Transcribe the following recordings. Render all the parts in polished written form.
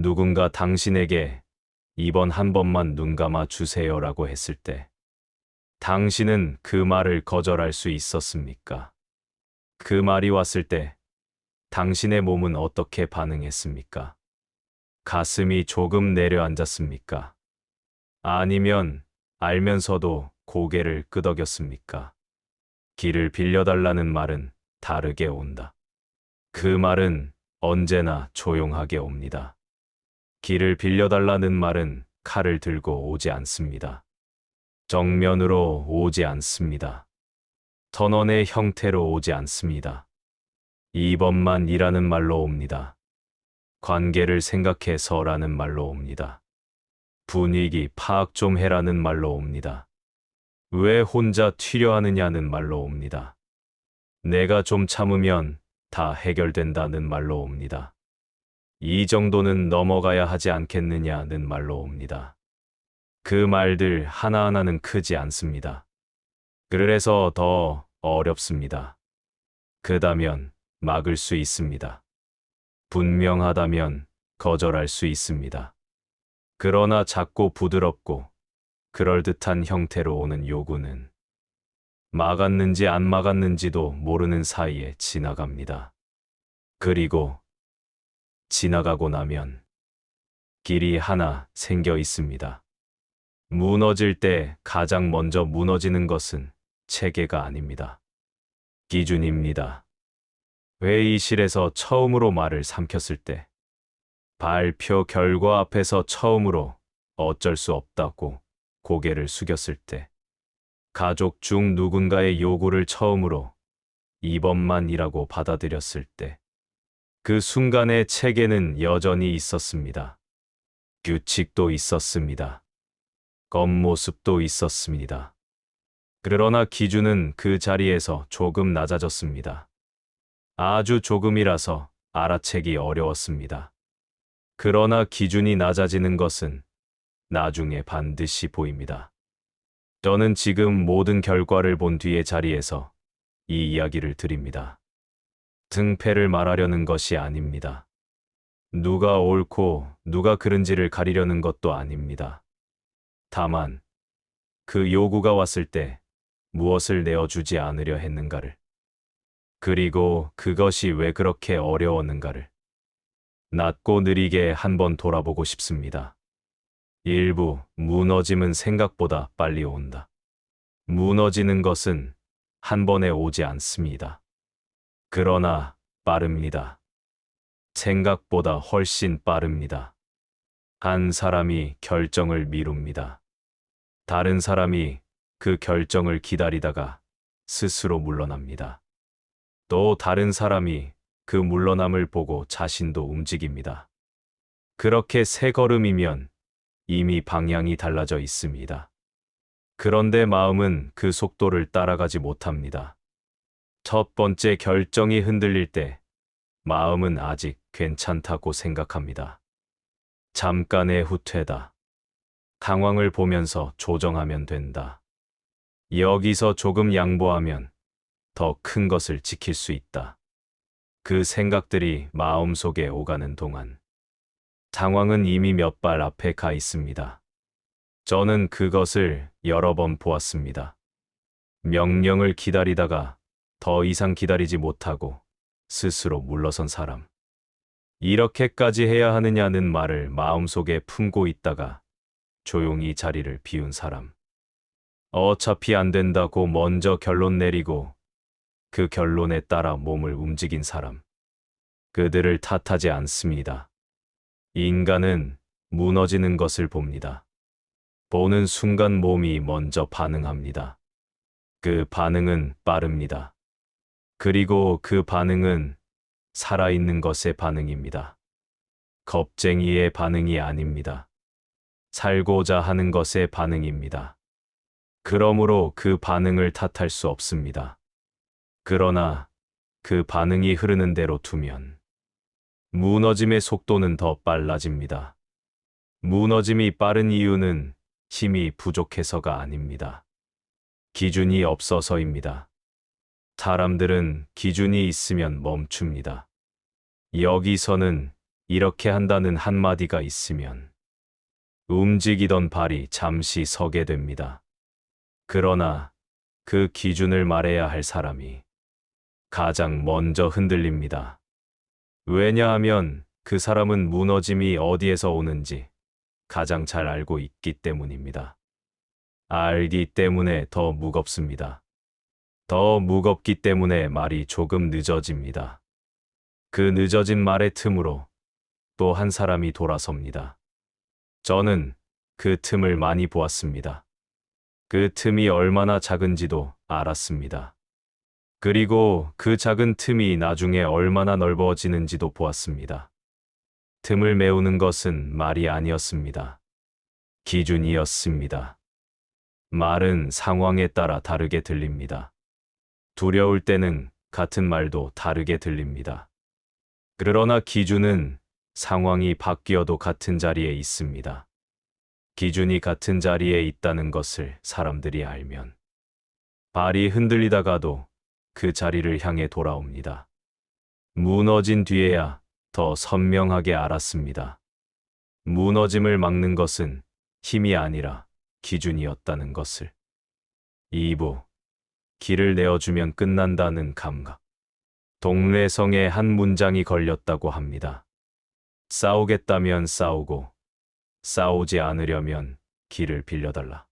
누군가 당신에게 이번 한 번만 눈 감아 주세요라고 했을 때 당신은 그 말을 거절할 수 있었습니까? 그 말이 왔을 때 당신의 몸은 어떻게 반응했습니까? 가슴이 조금 내려앉았습니까? 아니면 알면서도 고개를 끄덕였습니까? 길을 빌려달라는 말은 다르게 온다. 그 말은 언제나 조용하게 옵니다. 길을 빌려달라는 말은 칼을 들고 오지 않습니다. 정면으로 오지 않습니다. 선언의 형태로 오지 않습니다. 이번만이라는 말로 옵니다. 관계를 생각해서라는 말로 옵니다. 분위기 파악 좀 해라는 말로 옵니다. 왜 혼자 튀려 하느냐는 말로 옵니다. 내가 좀 참으면 다 해결된다는 말로 옵니다. 이 정도는 넘어가야 하지 않겠느냐는 말로 옵니다. 그 말들 하나하나는 크지 않습니다. 그래서 더 어렵습니다. 그다면 막을 수 있습니다. 분명하다면 거절할 수 있습니다. 그러나 작고 부드럽고 그럴듯한 형태로 오는 요구는 막았는지 안 막았는지도 모르는 사이에 지나갑니다. 그리고 지나가고 나면 길이 하나 생겨 있습니다. 무너질 때 가장 먼저 무너지는 것은 체계가 아닙니다. 기준입니다. 회의실에서 처음으로 말을 삼켰을 때, 발표 결과 앞에서 처음으로 어쩔 수 없다고 고개를 숙였을 때, 가족 중 누군가의 요구를 처음으로 이번만이라고 받아들였을 때, 그 순간의 체계는 여전히 있었습니다. 규칙도 있었습니다. 겉모습도 있었습니다. 그러나 기준은 그 자리에서 조금 낮아졌습니다. 아주 조금이라서 알아채기 어려웠습니다. 그러나 기준이 낮아지는 것은 나중에 반드시 보입니다. 저는 지금 모든 결과를 본 뒤의 자리에서 이 이야기를 드립니다. 승패를 말하려는 것이 아닙니다. 누가 옳고 누가 그른지를 가리려는 것도 아닙니다. 다만 그 요구가 왔을 때 무엇을 내어주지 않으려 했는가를, 그리고 그것이 왜 그렇게 어려웠는가를 낮고 느리게 한번 돌아보고 싶습니다. 일부 무너짐은 생각보다 빨리 온다. 무너지는 것은 한 번에 오지 않습니다. 그러나 빠릅니다. 생각보다 훨씬 빠릅니다. 한 사람이 결정을 미룹니다. 다른 사람이 그 결정을 기다리다가 스스로 물러납니다. 또 다른 사람이 그 물러남을 보고 자신도 움직입니다. 그렇게 세 걸음이면 이미 방향이 달라져 있습니다. 그런데 마음은 그 속도를 따라가지 못합니다. 첫 번째 결정이 흔들릴 때 마음은 아직 괜찮다고 생각합니다. 잠깐의 후퇴다. 상황을 보면서 조정하면 된다. 여기서 조금 양보하면 더 큰 것을 지킬 수 있다. 그 생각들이 마음속에 오가는 동안 상황은 이미 몇 발 앞에 가 있습니다. 저는 그것을 여러 번 보았습니다. 명령을 기다리다가 더 이상 기다리지 못하고 스스로 물러선 사람. 이렇게까지 해야 하느냐는 말을 마음속에 품고 있다가 조용히 자리를 비운 사람. 어차피 안 된다고 먼저 결론 내리고 그 결론에 따라 몸을 움직인 사람. 그들을 탓하지 않습니다. 인간은 무너지는 것을 봅니다. 보는 순간 몸이 먼저 반응합니다. 그 반응은 빠릅니다. 그리고 그 반응은 살아있는 것의 반응입니다. 겁쟁이의 반응이 아닙니다. 살고자 하는 것의 반응입니다. 그러므로 그 반응을 탓할 수 없습니다. 그러나 그 반응이 흐르는 대로 두면 무너짐의 속도는 더 빨라집니다. 무너짐이 빠른 이유는 힘이 부족해서가 아닙니다. 기준이 없어서입니다. 사람들은 기준이 있으면 멈춥니다. 여기서는 이렇게 한다는 한마디가 있으면 움직이던 발이 잠시 서게 됩니다. 그러나 그 기준을 말해야 할 사람이 가장 먼저 흔들립니다. 왜냐하면 그 사람은 무너짐이 어디에서 오는지 가장 잘 알고 있기 때문입니다. 알기 때문에 더 무겁습니다. 더 무겁기 때문에 말이 조금 늦어집니다. 그 늦어진 말의 틈으로 또 한 사람이 돌아섭니다. 저는 그 틈을 많이 보았습니다. 그 틈이 얼마나 작은지도 알았습니다. 그리고 그 작은 틈이 나중에 얼마나 넓어지는지도 보았습니다. 틈을 메우는 것은 말이 아니었습니다. 기준이었습니다. 말은 상황에 따라 다르게 들립니다. 두려울 때는 같은 말도 다르게 들립니다. 그러나 기준은 상황이 바뀌어도 같은 자리에 있습니다. 기준이 같은 자리에 있다는 것을 사람들이 알면 발이 흔들리다가도 그 자리를 향해 돌아옵니다. 무너진 뒤에야 더 선명하게 알았습니다. 무너짐을 막는 것은 힘이 아니라 기준이었다는 것을. 2부. 길을 내어주면 끝난다는 감각. 동래성에 한 문장이 걸렸다고 합니다. 싸우겠다면 싸우고, 싸우지 않으려면 길을 빌려달라.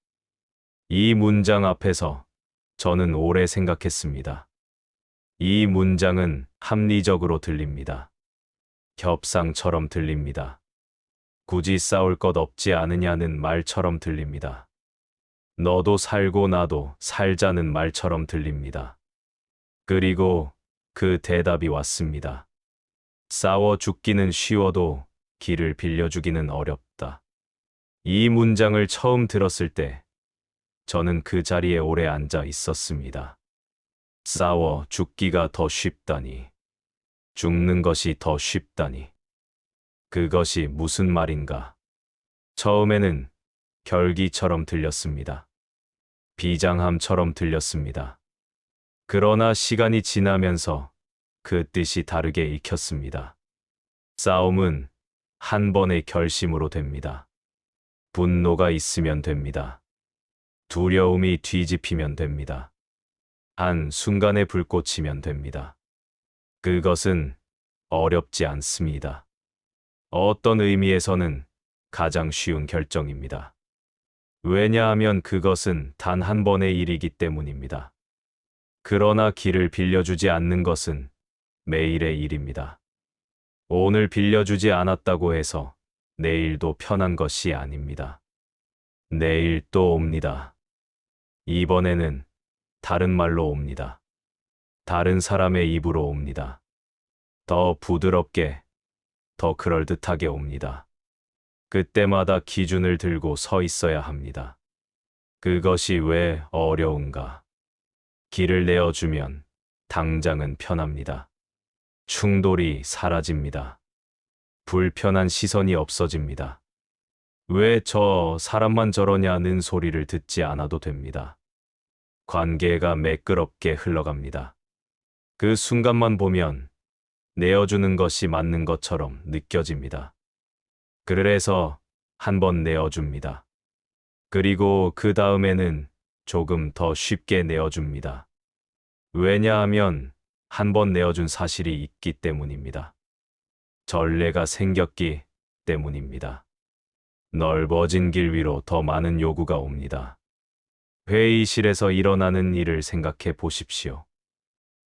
이 문장 앞에서 저는 오래 생각했습니다. 이 문장은 합리적으로 들립니다. 협상처럼 들립니다. 굳이 싸울 것 없지 않으냐는 말처럼 들립니다. 너도 살고 나도 살자는 말처럼 들립니다. 그리고 그 대답이 왔습니다. 싸워 죽기는 쉬워도 길을 빌려주기는 어렵다. 이 문장을 처음 들었을 때 저는 그 자리에 오래 앉아 있었습니다. 싸워 죽기가 더 쉽다니. 죽는 것이 더 쉽다니. 그것이 무슨 말인가? 처음에는 결기처럼 들렸습니다. 비장함처럼 들렸습니다. 그러나 시간이 지나면서 그 뜻이 다르게 익혔습니다. 싸움은 한 번의 결심으로 됩니다. 분노가 있으면 됩니다. 두려움이 뒤집히면 됩니다. 한 순간에 불꽃이면 됩니다. 그것은 어렵지 않습니다. 어떤 의미에서는 가장 쉬운 결정입니다. 왜냐하면 그것은 단 한 번의 일이기 때문입니다. 그러나 길을 빌려주지 않는 것은 매일의 일입니다. 오늘 빌려주지 않았다고 해서 내일도 편한 것이 아닙니다. 내일 또 옵니다. 이번에는 다른 말로 옵니다. 다른 사람의 입으로 옵니다. 더 부드럽게, 더 그럴듯하게 옵니다. 그때마다 기준을 들고 서 있어야 합니다. 그것이 왜 어려운가? 길을 내어주면 당장은 편합니다. 충돌이 사라집니다. 불편한 시선이 없어집니다. 왜 저 사람만 저러냐는 소리를 듣지 않아도 됩니다. 관계가 매끄럽게 흘러갑니다. 그 순간만 보면 내어주는 것이 맞는 것처럼 느껴집니다. 그래서 한번 내어줍니다. 그리고 그 다음에는 조금 더 쉽게 내어줍니다. 왜냐하면 한번 내어준 사실이 있기 때문입니다. 전례가 생겼기 때문입니다. 넓어진 길 위로 더 많은 요구가 옵니다. 회의실에서 일어나는 일을 생각해 보십시오.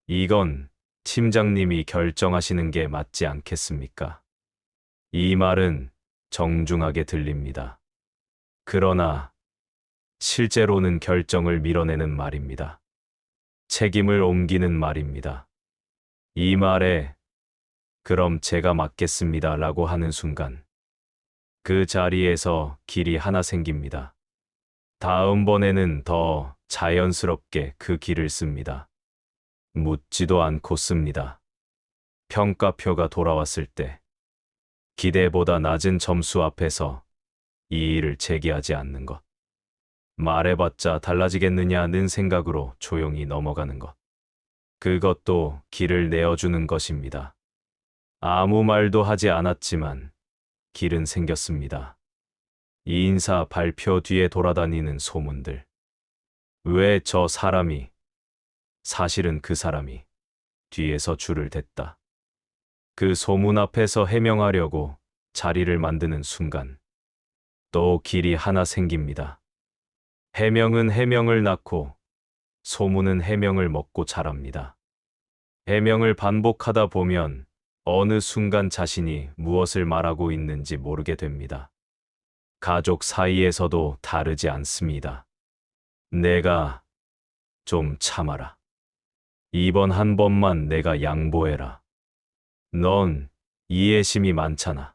이건 팀장님이 결정하시는 게 맞지 않겠습니까? 이 말은 정중하게 들립니다. 그러나 실제로는 결정을 밀어내는 말입니다. 책임을 옮기는 말입니다. 이 말에 그럼 제가 맡겠습니다 라고 하는 순간 그 자리에서 길이 하나 생깁니다. 다음번에는 더 자연스럽게 그 길을 씁니다. 묻지도 않고 씁니다. 평가표가 돌아왔을 때 기대보다 낮은 점수 앞에서 이의를 제기하지 않는 것. 말해봤자 달라지겠느냐는 생각으로 조용히 넘어가는 것. 그것도 길을 내어주는 것입니다. 아무 말도 하지 않았지만 길은 생겼습니다. 이 인사 발표 뒤에 돌아다니는 소문들. 왜 저 사람이, 사실은 그 사람이 뒤에서 줄을 댔다. 그 소문 앞에서 해명하려고 자리를 만드는 순간 또 길이 하나 생깁니다. 해명은 해명을 낳고 소문은 해명을 먹고 자랍니다. 해명을 반복하다 보면 어느 순간 자신이 무엇을 말하고 있는지 모르게 됩니다. 가족 사이에서도 다르지 않습니다. 내가 좀 참아라. 이번 한 번만 내가 양보해라. 넌 이해심이 많잖아.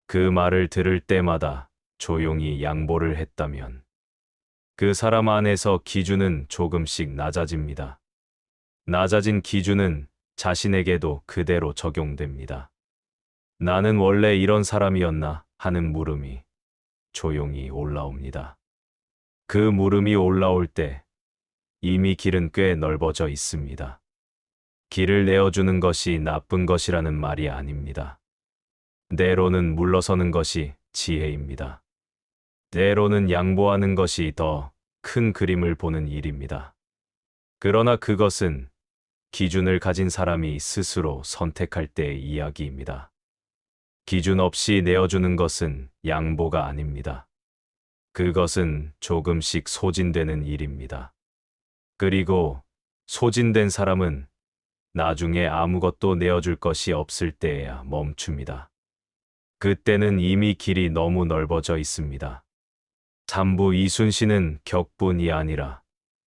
그 말을 들을 때마다 조용히 양보를 했다면 그 사람 안에서 기준은 조금씩 낮아집니다. 낮아진 기준은 자신에게도 그대로 적용됩니다. 나는 원래 이런 사람이었나 하는 물음이 조용히 올라옵니다. 그 물음이 올라올 때 이미 길은 꽤 넓어져 있습니다. 길을 내어주는 것이 나쁜 것이라는 말이 아닙니다. 때로는 물러서는 것이 지혜입니다. 때로는 양보하는 것이 더 큰 그림을 보는 일입니다. 그러나 그것은 기준을 가진 사람이 스스로 선택할 때의 이야기입니다. 기준 없이 내어주는 것은 양보가 아닙니다. 그것은 조금씩 소진되는 일입니다. 그리고 소진된 사람은 나중에 아무것도 내어줄 것이 없을 때에야 멈춥니다. 그때는 이미 길이 너무 넓어져 있습니다. 잠부 이순신은 격분이 아니라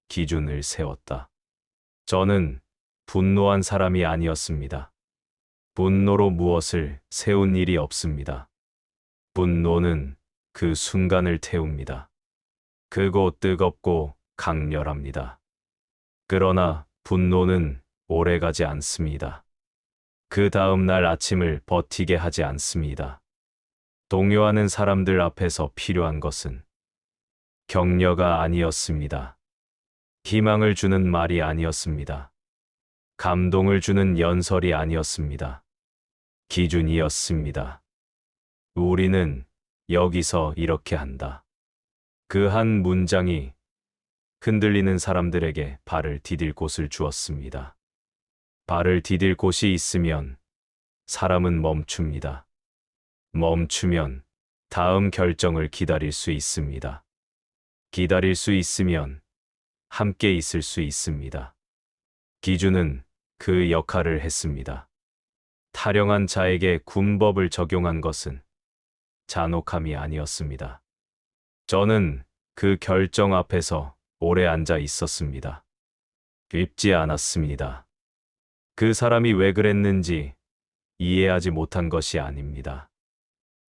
기준을 세웠다. 저는 분노한 사람이 아니었습니다. 분노로 무엇을 세운 일이 없습니다. 분노는 그 순간을 태웁니다. 크고 뜨겁고 강렬합니다. 그러나 분노는 오래가지 않습니다. 그 다음 날 아침을 버티게 하지 않습니다. 동요하는 사람들 앞에서 필요한 것은 격려가 아니었습니다. 희망을 주는 말이 아니었습니다. 감동을 주는 연설이 아니었습니다. 기준이었습니다. 우리는 여기서 이렇게 한다. 그 한 문장이 흔들리는 사람들에게 발을 디딜 곳을 주었습니다. 발을 디딜 곳이 있으면 사람은 멈춥니다. 멈추면 다음 결정을 기다릴 수 있습니다. 기다릴 수 있으면 함께 있을 수 있습니다. 기준은 그 역할을 했습니다. 타령한 자에게 군법을 적용한 것은 잔혹함이 아니었습니다. 저는 그 결정 앞에서 오래 앉아 있었습니다. 쉽지 않았습니다. 그 사람이 왜 그랬는지 이해하지 못한 것이 아닙니다.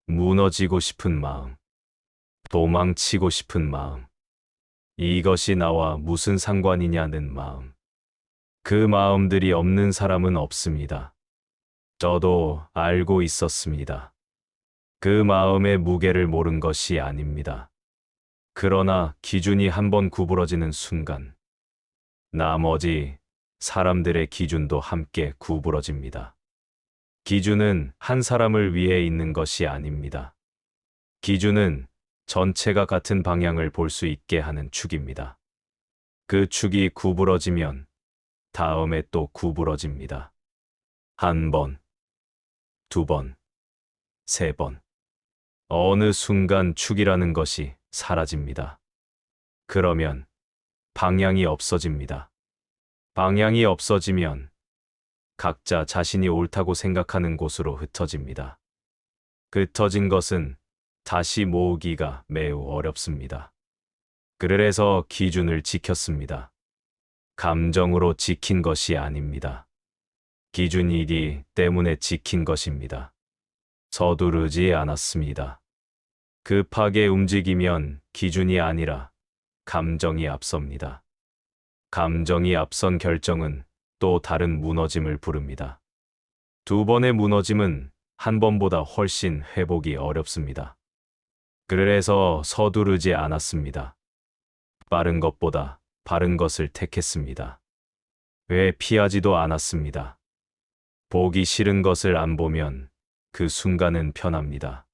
무너지고 싶은 마음, 도망치고 싶은 마음, 이것이 나와 무슨 상관이냐는 마음. 그 마음들이 없는 사람은 없습니다. 저도 알고 있었습니다. 그 마음의 무게를 모른 것이 아닙니다. 그러나 기준이 한번 구부러지는 순간, 나머지 사람들의 기준도 함께 구부러집니다. 기준은 한 사람을 위해 있는 것이 아닙니다. 기준은 전체가 같은 방향을 볼 수 있게 하는 축입니다. 그 축이 구부러지면 다음에 또 구부러집니다. 한 번, 두 번, 세 번. 어느 순간 축이라는 것이 사라집니다. 그러면 방향이 없어집니다. 방향이 없어지면 각자 자신이 옳다고 생각하는 곳으로 흩어집니다. 흩어진 것은 다시 모으기가 매우 어렵습니다. 그래서 기준을 지켰습니다. 감정으로 지킨 것이 아닙니다. 기준이기 때문에 지킨 것입니다. 서두르지 않았습니다. 급하게 움직이면 기준이 아니라 감정이 앞섭니다. 감정이 앞선 결정은 또 다른 무너짐을 부릅니다. 두 번의 무너짐은 한 번보다 훨씬 회복이 어렵습니다. 그래서 서두르지 않았습니다. 빠른 것보다 바른 것을 택했습니다. 왜 피하지도 않았습니다. 보기 싫은 것을 안 보면 그 순간은 편합니다.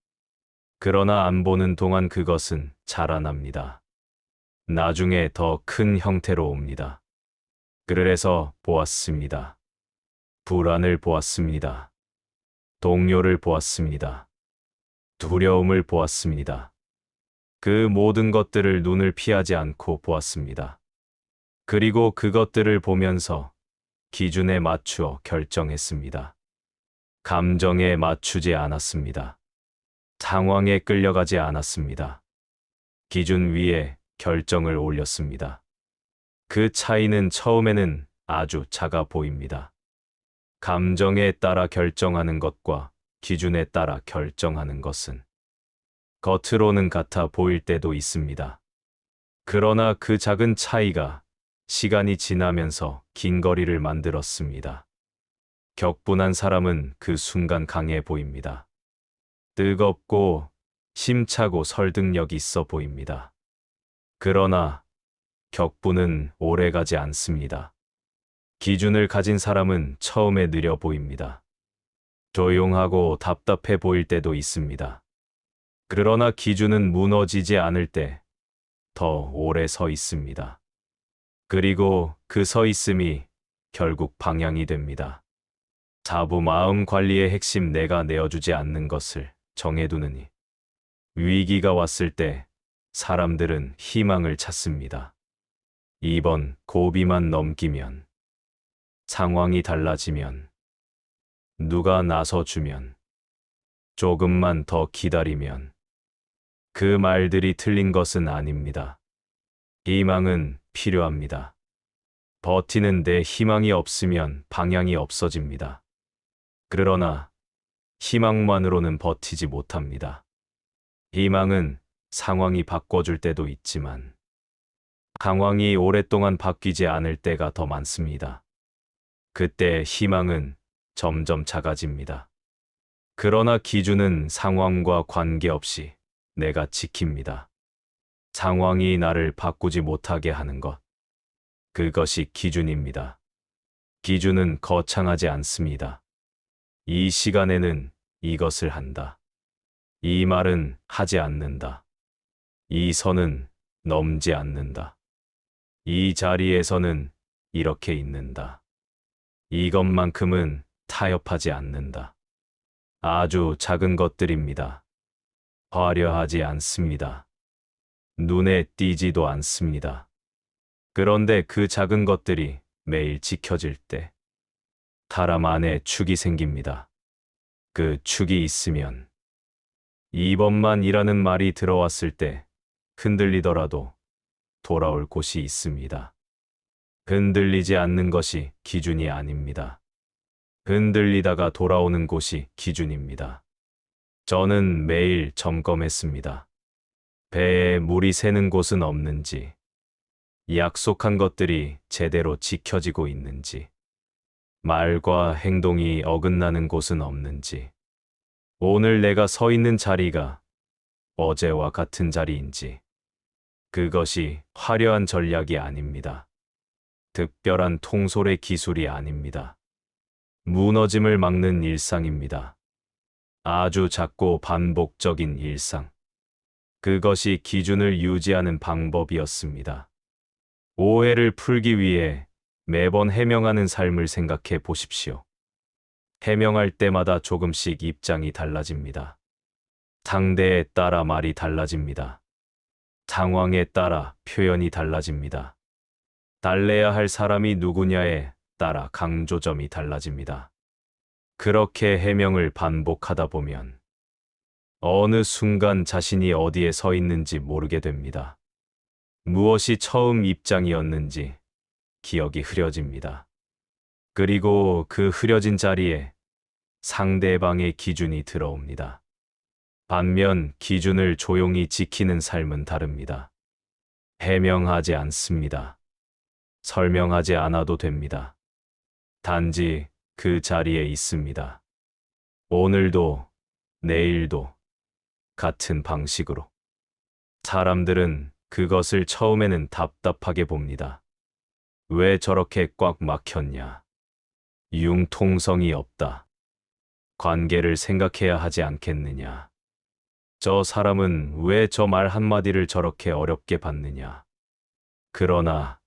그러나 안 보는 동안 그것은 자라납니다. 나중에 더 큰 형태로 옵니다. 그래서 보았습니다. 불안을 보았습니다. 동요를 보았습니다. 두려움을 보았습니다. 그 모든 것들을 눈을 피하지 않고 보았습니다. 그리고 그것들을 보면서 기준에 맞추어 결정했습니다. 감정에 맞추지 않았습니다. 상황에 끌려가지 않았습니다. 기준 위에 결정을 올렸습니다. 그 차이는 처음에는 아주 작아 보입니다. 감정에 따라 결정하는 것과 기준에 따라 결정하는 것은 겉으로는 같아 보일 때도 있습니다. 그러나 그 작은 차이가 시간이 지나면서 긴 거리를 만들었습니다. 격분한 사람은 그 순간 강해 보입니다. 뜨겁고 힘차고 설득력 있어 보입니다. 그러나 격분은 오래가지 않습니다. 기준을 가진 사람은 처음에 느려 보입니다. 조용하고 답답해 보일 때도 있습니다. 그러나 기준은 무너지지 않을 때 더 오래 서 있습니다. 그리고 그 서 있음이 결국 방향이 됩니다. 자부 마음 관리의 핵심 내가 내어주지 않는 것을 정해두느니 위기가 왔을 때 사람들은 희망을 찾습니다. 이번 고비만 넘기면 상황이 달라지면 누가 나서주면 조금만 더 기다리면 그 말들이 틀린 것은 아닙니다. 희망은 필요합니다. 버티는데 희망이 없으면 방향이 없어집니다. 그러나 희망만으로는 버티지 못합니다. 희망은 상황이 바꿔줄 때도 있지만 상황이 오랫동안 바뀌지 않을 때가 더 많습니다. 그때 희망은 점점 작아집니다. 그러나 기준은 상황과 관계없이 내가 지킵니다. 상황이 나를 바꾸지 못하게 하는 것. 그것이 기준입니다. 기준은 거창하지 않습니다. 이 시간에는 이것을 한다. 이 말은 하지 않는다. 이 선은 넘지 않는다. 이 자리에서는 이렇게 있는다. 이것만큼은 타협하지 않는다. 아주 작은 것들입니다. 화려하지 않습니다. 눈에 띄지도 않습니다. 그런데 그 작은 것들이 매일 지켜질 때 사람 안에 축이 생깁니다. 그 축이 있으면 이번만이라는 말이 들어왔을 때 흔들리더라도 돌아올 곳이 있습니다. 흔들리지 않는 것이 기준이 아닙니다. 흔들리다가 돌아오는 곳이 기준입니다. 저는 매일 점검했습니다. 배에 물이 새는 곳은 없는지, 약속한 것들이 제대로 지켜지고 있는지, 말과 행동이 어긋나는 곳은 없는지, 오늘 내가 서 있는 자리가 어제와 같은 자리인지, 그것이 화려한 전략이 아닙니다. 특별한 통솔의 기술이 아닙니다. 무너짐을 막는 일상입니다. 아주 작고 반복적인 일상. 그것이 기준을 유지하는 방법이었습니다. 오해를 풀기 위해 매번 해명하는 삶을 생각해 보십시오. 해명할 때마다 조금씩 입장이 달라집니다. 상대에 따라 말이 달라집니다. 상황에 따라 표현이 달라집니다. 달래야 할 사람이 누구냐에 따라 강조점이 달라집니다. 그렇게 해명을 반복하다 보면 어느 순간 자신이 어디에 서 있는지 모르게 됩니다. 무엇이 처음 입장이었는지 기억이 흐려집니다. 그리고 그 흐려진 자리에 상대방의 기준이 들어옵니다. 반면 기준을 조용히 지키는 삶은 다릅니다. 해명하지 않습니다. 설명하지 않아도 됩니다. 단지 그 자리에 있습니다. 오늘도 내일도 같은 방식으로. 사람들은 그것을 처음에는 답답하게 봅니다. 왜 저렇게 꽉 막혔냐? 융통성이 없다. 관계를 생각해야 하지 않겠느냐. 저 사람은 왜 저 말 한마디를 저렇게 어렵게 받느냐. 그러나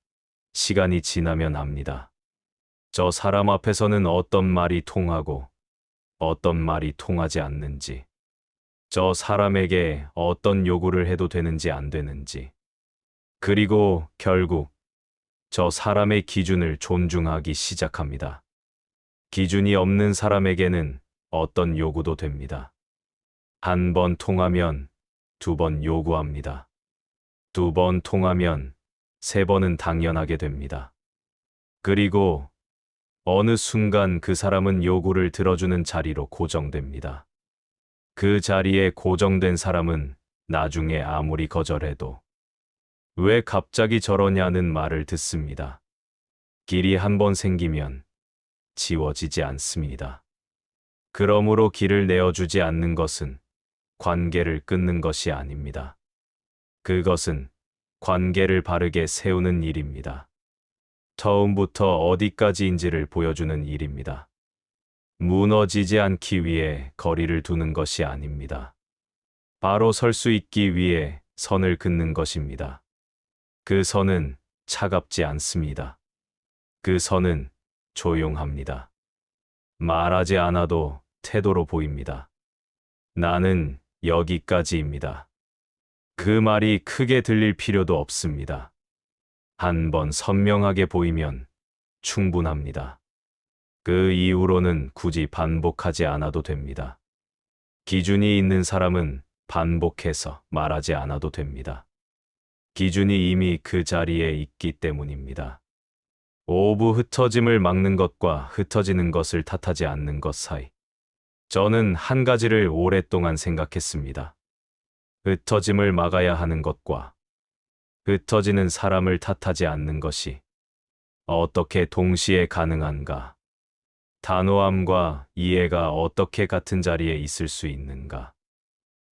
시간이 지나면 압니다. 저 사람 앞에서는 어떤 말이 통하고 어떤 말이 통하지 않는지, 저 사람에게 어떤 요구를 해도 되는지 안 되는지, 그리고 결국 저 사람의 기준을 존중하기 시작합니다. 기준이 없는 사람에게는 어떤 요구도 됩니다. 한 번 통하면 2번 요구합니다. 2번 통하면 3번은 당연하게 됩니다. 그리고 어느 순간 그 사람은 요구를 들어주는 자리로 고정됩니다. 그 자리에 고정된 사람은 나중에 아무리 거절해도 왜 갑자기 저러냐는 말을 듣습니다. 길이 한 번 생기면 지워지지 않습니다. 그러므로 길을 내어주지 않는 것은 관계를 끊는 것이 아닙니다. 그것은 관계를 바르게 세우는 일입니다. 처음부터 어디까지인지를 보여주는 일입니다. 무너지지 않기 위해 거리를 두는 것이 아닙니다. 바로 설 수 있기 위해 선을 긋는 것입니다. 그 선은 차갑지 않습니다. 그 선은 조용합니다. 말하지 않아도 태도로 보입니다. 나는 여기까지입니다. 그 말이 크게 들릴 필요도 없습니다. 한번 선명하게 보이면 충분합니다. 그 이후로는 굳이 반복하지 않아도 됩니다. 기준이 있는 사람은 반복해서 말하지 않아도 됩니다. 기준이 이미 그 자리에 있기 때문입니다. 오부 흩어짐을 막는 것과 흩어지는 것을 탓하지 않는 것 사이. 저는 한 가지를 오랫동안 생각했습니다. 흩어짐을 막아야 하는 것과 흩어지는 사람을 탓하지 않는 것이 어떻게 동시에 가능한가? 단호함과 이해가 어떻게 같은 자리에 있을 수 있는가?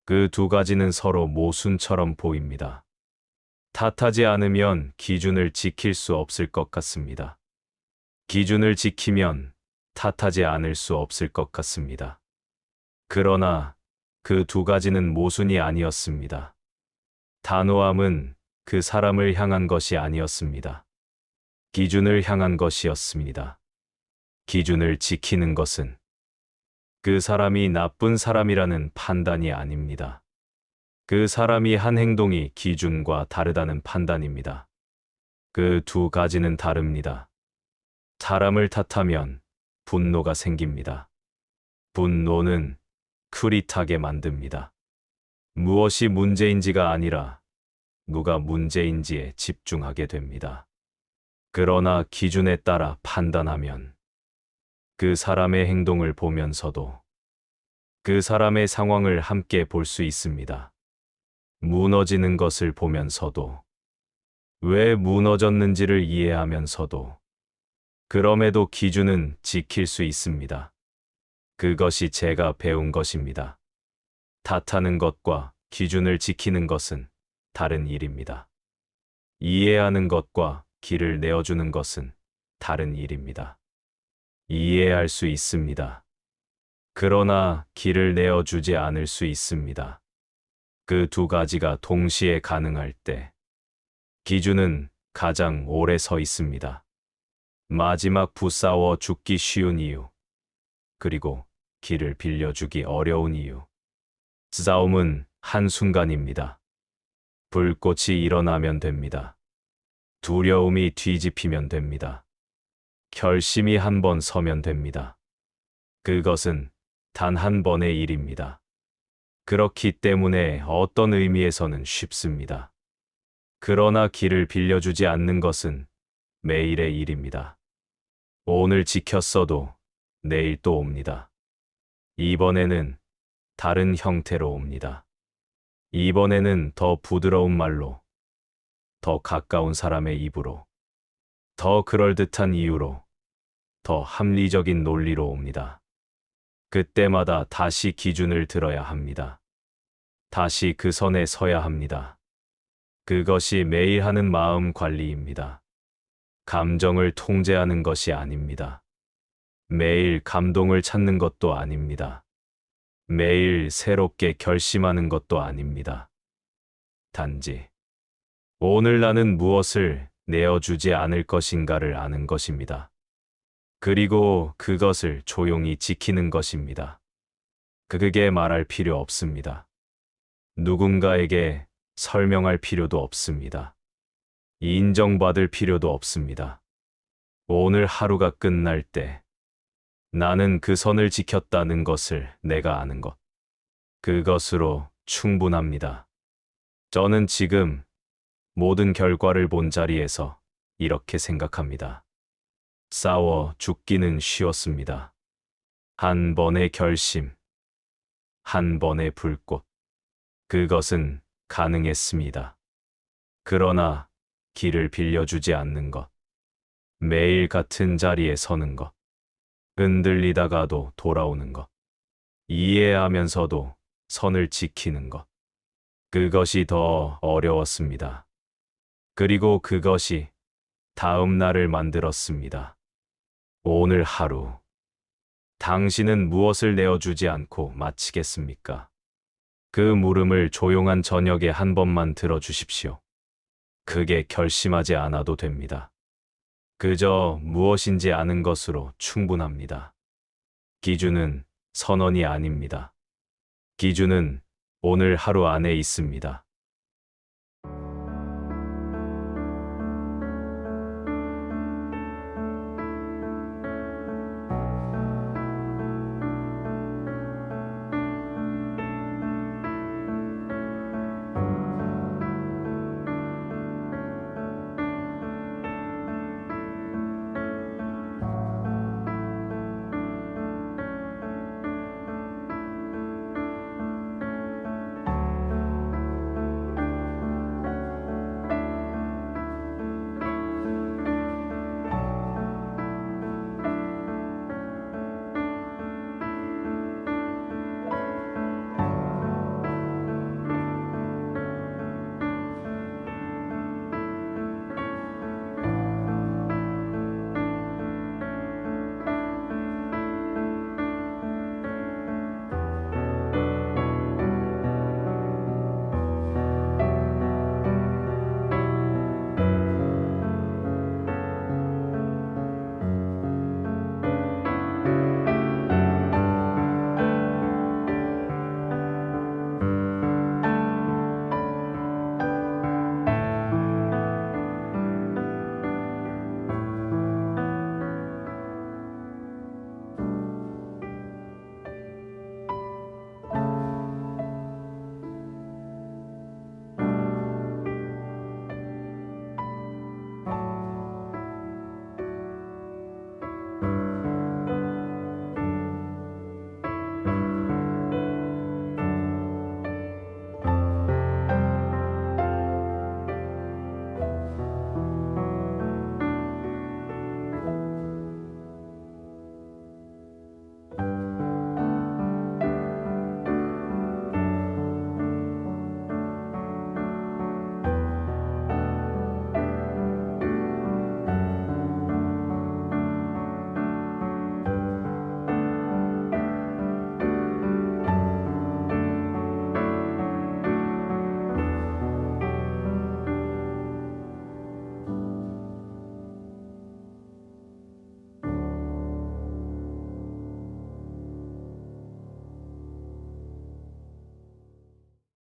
그 2가지는 서로 모순처럼 보입니다. 탓하지 않으면 기준을 지킬 수 없을 것 같습니다. 기준을 지키면 탓하지 않을 수 없을 것 같습니다. 그러나 그 2가지는 모순이 아니었습니다. 단호함은 그 사람을 향한 것이 아니었습니다. 기준을 향한 것이었습니다. 기준을 지키는 것은 그 사람이 나쁜 사람이라는 판단이 아닙니다. 그 사람이 한 행동이 기준과 다르다는 판단입니다. 그 2가지는 다릅니다. 사람을 탓하면 분노가 생깁니다. 분노는 흐릿하게 만듭니다. 무엇이 문제인지가 아니라 누가 문제인지에 집중하게 됩니다. 그러나 기준에 따라 판단하면 그 사람의 행동을 보면서도 그 사람의 상황을 함께 볼 수 있습니다. 무너지는 것을 보면서도 왜 무너졌는지를 이해하면서도 그럼에도 기준은 지킬 수 있습니다. 그것이 제가 배운 것입니다. 탓하는 것과 기준을 지키는 것은 다른 일입니다. 이해하는 것과 길을 내어주는 것은 다른 일입니다. 이해할 수 있습니다. 그러나 길을 내어주지 않을 수 있습니다. 그 2가지가 동시에 가능할 때 기준은 가장 오래 서 있습니다. 마지막 부싸워 죽기 쉬운 이유, 그리고 길을 빌려주기 어려운 이유. 싸움은 한순간입니다. 불꽃이 일어나면 됩니다. 두려움이 뒤집히면 됩니다. 결심이 한 번 서면 됩니다. 그것은 단 한 번의 일입니다. 그렇기 때문에 어떤 의미에서는 쉽습니다. 그러나 길을 빌려주지 않는 것은 매일의 일입니다. 오늘 지켰어도 내일 또 옵니다. 이번에는 다른 형태로 옵니다. 이번에는 더 부드러운 말로, 더 가까운 사람의 입으로, 더 그럴듯한 이유로, 더 합리적인 논리로 옵니다. 그때마다 다시 기준을 들어야 합니다. 다시 그 선에 서야 합니다. 그것이 매일 하는 마음 관리입니다. 감정을 통제하는 것이 아닙니다. 매일 감동을 찾는 것도 아닙니다. 매일 새롭게 결심하는 것도 아닙니다. 단지 오늘 나는 무엇을 내어주지 않을 것인가를 아는 것입니다. 그리고 그것을 조용히 지키는 것입니다. 그게 말할 필요 없습니다. 누군가에게 설명할 필요도 없습니다. 인정받을 필요도 없습니다. 오늘 하루가 끝날 때 나는 그 선을 지켰다는 것을 내가 아는 것. 그것으로 충분합니다. 저는 지금 모든 결과를 본 자리에서 이렇게 생각합니다. 싸워 죽기는 쉬웠습니다. 한 번의 결심, 한 번의 불꽃. 그것은 가능했습니다. 그러나 길을 빌려주지 않는 것. 매일 같은 자리에 서는 것. 흔들리다가도 돌아오는 것. 이해하면서도 선을 지키는 것. 그것이 더 어려웠습니다. 그리고 그것이 다음 날을 만들었습니다. 오늘 하루, 당신은 무엇을 내어주지 않고 마치겠습니까? 그 물음을 조용한 저녁에 한 번만 들어주십시오. 크게 결심하지 않아도 됩니다. 그저 무엇인지 아는 것으로 충분합니다. 기준은 선언이 아닙니다. 기준은 오늘 하루 안에 있습니다.